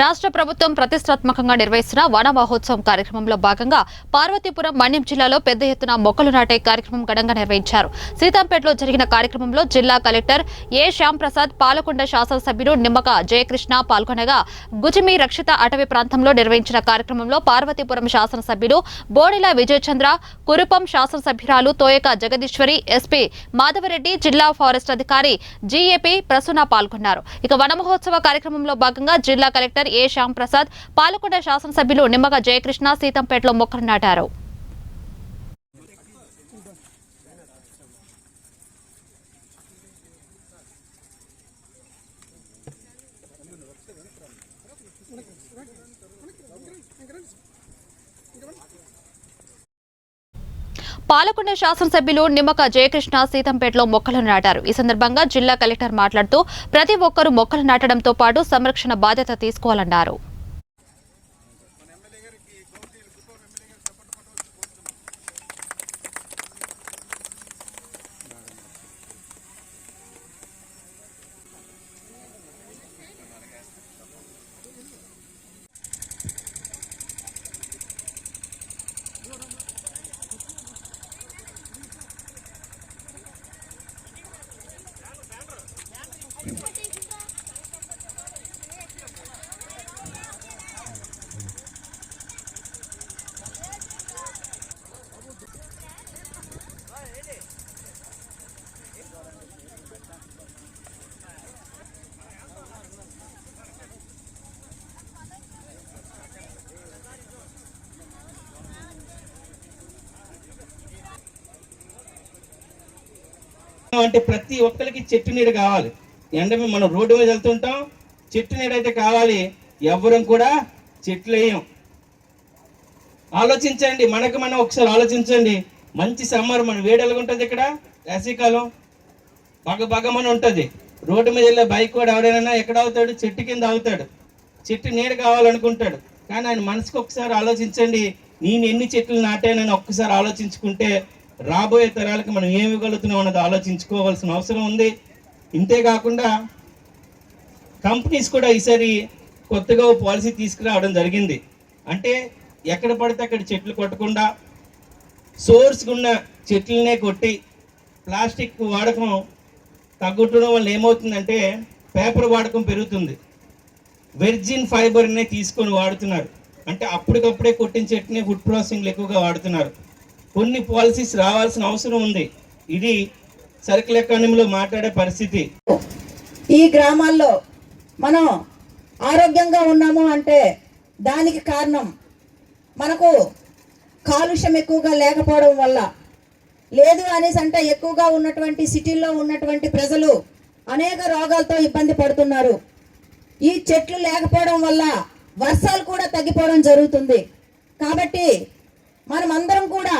రాష్ట్ర ప్రభుత్వం ప్రతిష్టాత్మకంగా నిర్వహిస్తున్న వన మహోత్సవం కార్యక్రమంలో భాగంగా పార్వతీపురం మన్యం జిల్లాలో పెద్ద ఎత్తున మొక్కలు నాటే కార్యక్రమం ఘనంగా నిర్వహించారు. సీతంపేటలో జరిగిన కార్యక్రమంలో జిల్లా కలెక్టర్ ఏ శ్యాంప్రసాద్, పాలకొండ శాసనసభ్యుడు నిమ్మక జయకృష్ణ పాల్గొనగా గుజిమి రక్షిత అటవీ ప్రాంతంలో నిర్వహించిన కార్యక్రమంలో పార్వతీపురం శాసనసభ్యుడు బోడిల విజయచంద్ర, కురుపం శాసనసభ్యురాలు తోయక జగదీశ్వరి, ఎస్పీ మాధవరెడ్డి, జిల్లా ఫారెస్ట్ అధికారి జీఏపీ ప్రసూన పాల్గొన్నారు. ఇక వన మహోత్సవ కార్యక్రమంలో భాగంగా జిల్లా కలెక్టర్ ఏ శ్యాంప్రసాద్, పాలకొండ శాసనసభ్యులు నిమ్మక జయకృష్ణ సీతంపేటలో మొక్కలు నాటారు. పాలకొండ శాసనసభ్యులు నిమ్మక జయకృష్ణ సీతంపేటలో మొక్కలు నాటారు. ఈ సందర్భంగా జిల్లా కలెక్టర్ మాట్లాడుతూ ప్రతి ఒక్కరూ మొక్కలు నాటడంతో పాటు సంరక్షణ బాధ్యత తీసుకోవాలన్నారు. అంటే ప్రతి ఒక్కరికి చెట్టు నీడ కావాలి. ఎండ మనం రోడ్డు మీద వెళ్తుంటాం, చెట్టు నీడ అయితే కావాలి. ఎవరం కూడా చెట్లు వేయం. ఆలోచించండి, మనకు మనం ఒకసారి ఆలోచించండి. మంచి సమ్మర్, మన వేడలుగా ఉంటుంది, ఇక్కడ వేసవికాలం బగబగమని ఉంటుంది. రోడ్డు మీద వెళ్ళే బైక్ కూడా ఎవరైనా ఎక్కడ అవుతాడు? చెట్టు కింద అవుతాడు. చెట్టు నీడ కావాలనుకుంటాడు. కానీ ఆయన మనసుకు ఒకసారి ఆలోచించండి, నేను ఎన్ని చెట్లు నాటానని ఒక్కసారి ఆలోచించుకుంటే రాబోయే తరాలకు మనం ఏమి ఇవ్వగలుగుతున్నాం అన్నది ఆలోచించుకోవాల్సిన అవసరం ఉంది. ఇంతేకాకుండా కంపెనీస్ కూడా ఈసారి కొత్తగా పాలసీ తీసుకురావడం జరిగింది. అంటే ఎక్కడ పడితే అక్కడ చెట్లు కొట్టకుండా సోర్స్గా ఉన్న చెట్లనే కొట్టి ప్లాస్టిక్ వాడకం తగ్గుతుండడం వల్ల ఏమవుతుందంటే పేపర్ వాడకం పెరుగుతుంది. వెర్జిన్ ఫైబర్నే తీసుకొని వాడుతున్నారు. అంటే అప్పటికప్పుడే కొట్టిన చెట్టునే ఫుడ్ ప్రాసెసింగ్లు ఎక్కువగా వాడుతున్నారు. కొన్ని పాలసీస్ రావాల్సిన అవసరం ఉంది. ఇది సర్కిల్ ఎకానమీలో మాట్లాడే పరిస్థితి. ఈ గ్రామాల్లో మనం ఆరోగ్యంగా ఉన్నాము అంటే దానికి కారణం మనకు కాలుష్యం ఎక్కువగా లేకపోవడం వల్ల. లేదు అనేసి అంటే ఎక్కువగా ఉన్నటువంటి సిటీల్లో ఉన్నటువంటి ప్రజలు అనేక రోగాలతో ఇబ్బంది పడుతున్నారు. ఈ చెట్లు లేకపోవడం వల్ల వర్షాలు కూడా తగ్గిపోవడం జరుగుతుంది. కాబట్టి మనం అందరం కూడా